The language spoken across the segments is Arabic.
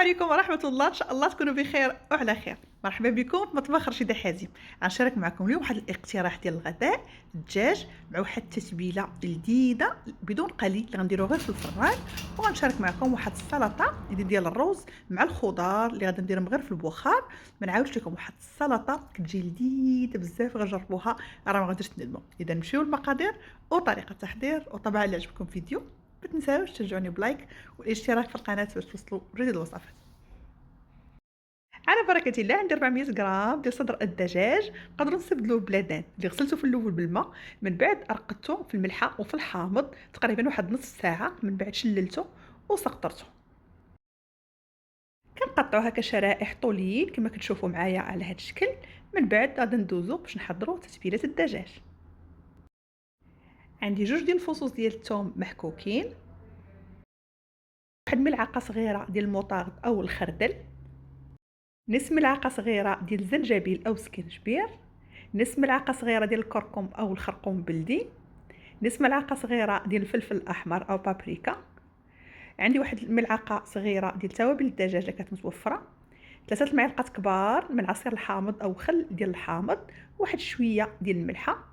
عليكم ورحمة الله، إن شاء الله تكونوا بخير وعلى خير. مرحبا بكم في مطبخ رشيدة حازم. غنشارك معكم اليوم واحد الاقتراح ديال الغداء، الدجاج مع واحد التتبيلة جديدة بدون قلي اللي غنديروه غير في الفران، وغنشارك معكم واحد السلطة ديال الروز مع الخضار اللي غادي نديرهم غير في البخار. ما نعاودش لكم واحد السلطة كتجي لذيذة بزاف، غنجربوها راه ما غاديش تندموا. إذا نمشيو للمقادير وطريقة التحضير، وطبعا اللي عجبكم الفيديو ما تنساوش تشجعوني بلايك والاشتراك في القناة باش توصلوا جديد الوصفات. على بركة الله عندي 400 غرام ديال صدر الدجاج، نقدروا نستبدلوه بلادان اللي غسلته في الاول بالماء، من بعد رقدته في الملحه وفي الحامض تقريبا واحد نص ساعه، من بعد شللته وسقطرته. كنقطعوها هكا شرائح طوليين كما كتشوفوا معايا على هذا الشكل. من بعد غادي ندوزو باش نحضروا تتبيله الدجاج. عندي جوج ديال الفصوص ديال الثوم محكوكين، واحد ملعقه صغيره ديال المطارد او الخردل، نص ملعقه صغيره ديال الزنجبيل او سكينجبير، نص ملعقه صغيره ديال الكركم او الخرقوم بلدي، نص ملعقه صغيره ديال الفلفل الاحمر او بابريكا، عندي واحد الملعقه صغيره ديال توابل الدجاج اللي كانت متوفره، 3 معالق كبار من عصير الحامض او خل ديال الحامض، واحد شويه ديال الملحه،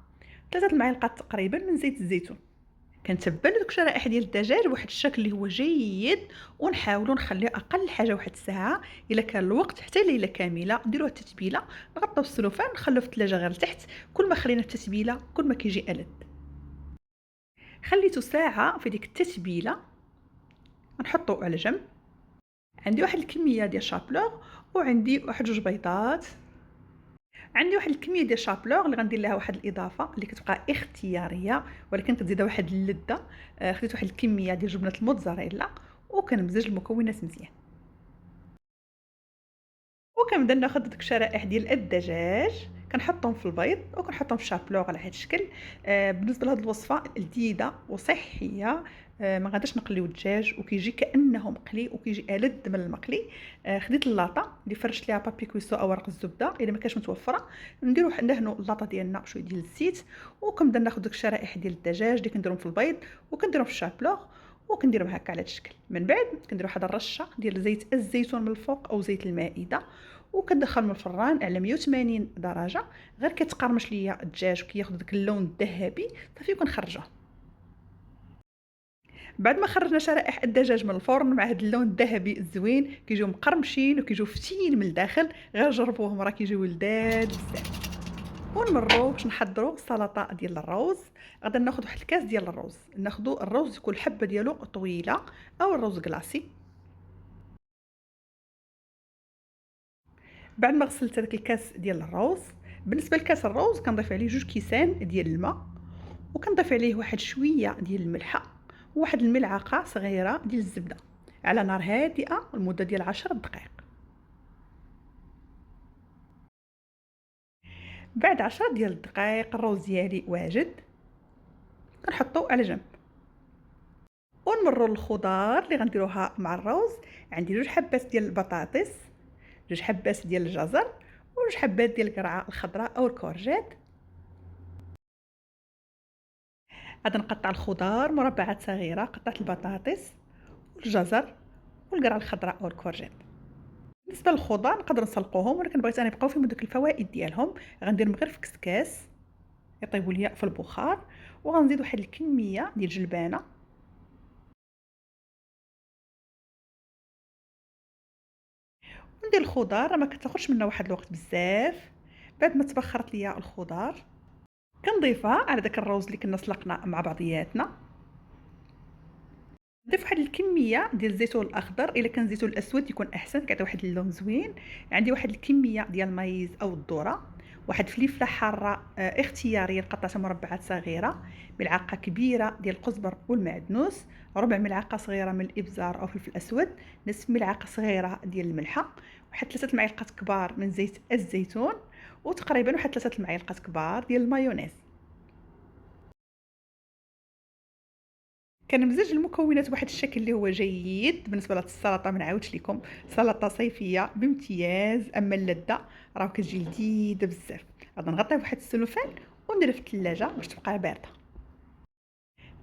3 معالق تقريبا من زيت الزيتون. كنتبل دوك الشرائح ديال الدجاج بواحد الشكل اللي هو جيد، ونحاولوا نخليه اقل حاجه واحد الساعه الا كان الوقت، حتى ليله كامله. نديروها التتبيله، نغطيو السلوفان، نخلوه في الثلاجه غير تحت. كل ما خلينا التتبيله كل ما كيجي ألذ. خليته ساعه في ديك التتبيله، نحطو على جنب. عندي واحد الكميه ديال شابلور، وعندي واحد جوج بيضات. عندي واحد الكميه ديال شابلور اللي غندير لها واحد الاضافه اللي كتبقى اختياريه، ولكن كتزيدها واحد اللذه. خديت واحد الكميه ديال جبنه الموتزاريلا، وكنمزج المكونات مزيان، وكنبدا ناخذ ديك الشرائح ديال الدجاج كنحطهم في البيض وكنحطهم في الشابلور على هذا الشكل. بالنسبه لهاد الوصفه لذيذه وصحيه. ما غاداش نقليو الدجاج وكيجي كانه مقلي وكيجي ألذ من المقلي. خديت اللاطه اللي فرشت ليها بابي كويسو او ورق الزبده الا ما كانش متوفره. نديرو ندهنوا اللاطه ديالنا بشويه ديال الزيت، وكنبدا ناخذ ديك الشرائح ديال الدجاج اللي كنديرهم في البيض وكنديرهم في الشابلور، وكنديرهم هكا على هذا الشكل. من بعد كندير واحد الرشه ديال زيت الزيتون من الفوق او زيت المائده، وكندخل من الفران على 180 درجه. غير كتقرمش ليا الدجاج وكياخذ داك اللون الذهبي صافي وكنخرجوه. بعد ما خرجنا شرائح الدجاج من الفرن مع هذا اللون الذهبي الزوين، كيجيو مقرمشين وكيجيو فتين من الداخل، غير جربوهم راه كيجيو لذاذ بزاف. ونمروا باش نحضروا السلطه ديال الروز. غادي ناخذ واحد الكاس ديال الروز، ناخذوا الروز يكون الحبه ديالو طويله او الروز كلاصي. بعد ما غسلت هذاك الكاس ديال الروز، بالنسبه لكاس الروز كنضيف عليه 2 كيسان ديال الماء، وكنضيف عليه واحد شويه ديال الملحه، وواحد الملعقه صغيره ديال الزبده على نار هادئه لمده ديال 10 دقائق. بعد 10 ديال الدقائق الروز ديالي واجد، كنحطو على جنب. ونمروا للخضار اللي غنديروها مع الروز. عندي 2 حبات ديال البطاطس، 2 حبات ديال الجزر، و2 حبات ديال القرعه الخضراء او الكورجيت. غادي نقطع الخضار مربعات صغيره، قطعت البطاطس والجزر والقرعه الخضراء والكورجيت. بالنسبه للخضار نقدر نسلقوهم، ولكن بغيت انا يبقاو فيهم دوك الفوائد ديالهم. غنديرهم غير في كسكاس يطيبوا ليا في البخار، وغنزيد واحد الكميه ديال الجلبانه، وندير الخضار راه ما كتاخذش منا واحد الوقت بزاف. بعد ما تبخرت ليا الخضار كنضيفها على داك الروز اللي كنا سلقنا مع بعضياتنا. نضيف واحد الكميه ديال الزيتون الاخضر، الا كان الزيتون الاسود يكون احسن، كيعطي واحد اللون زوين. عندي واحد الكميه ديال المايز او الذره، واحد فليفله حاره اختياريه قطعتها مربعات صغيره، ملعقه كبيره ديال القزبر والمعدنوس، ربع ملعقه صغيره من الابزار او فلفل اسود، نصف ملعقه صغيره ديال الملحه، واحد 3 معالق كبار من زيت الزيتون، وتقريبا واحد 3 معالق كبار ديال المايونيز. كنمزج المكونات بواحد الشكل اللي هو جيد. بالنسبه لهاد السلطه ما نعاودش لكم، سلطه صيفيه بامتياز، اما اللذه راه كتجي لذيذه بزاف. غادي نغطيه بواحد السلوفان ونديرها في الثلاجه باش تبقى بارده.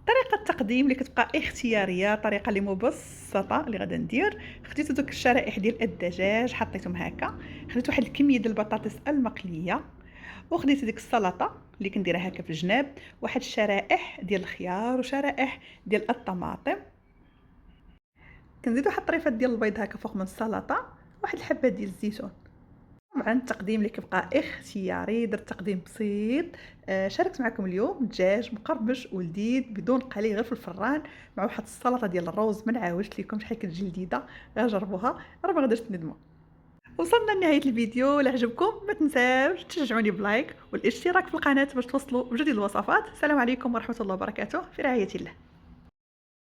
طريقة التقديم اللي كتبقى اختيارية، الطريقة اللي مبسطة اللي غادا ندير، خديت دوك الشرائح ديال الدجاج حطيتهم هكا، خديت واحد الكمية ديال البطاطس المقلية، وخديت ديك السلطة اللي كنديرها هكا في الجناب، واحد الشرائح ديال الخيار وشرائح ديال الطماطم، كنزيد واحد الطريفات ديال البيض هكا فوق من السلطة، واحد الحبة ديال الزيتون. طبعًا التقديم اللي كيبقى اختياري، درت تقديم بسيط، شاركت معكم اليوم دجاج مقرمش ولذيذ بدون قلي غير في الفران، مع واحد السلطة ديال الروز ما نعاودش ليكم شحال كتجي لذيذة، غير جربوها راه ما غاديش تندموا. وصلنا لنهاية الفيديو، إلا عجبكم ما تنساوش تشجعوني بلايك والاشتراك في القناة باش توصلوا بجديد الوصفات. السلام عليكم ورحمة الله وبركاته، في رعاية الله.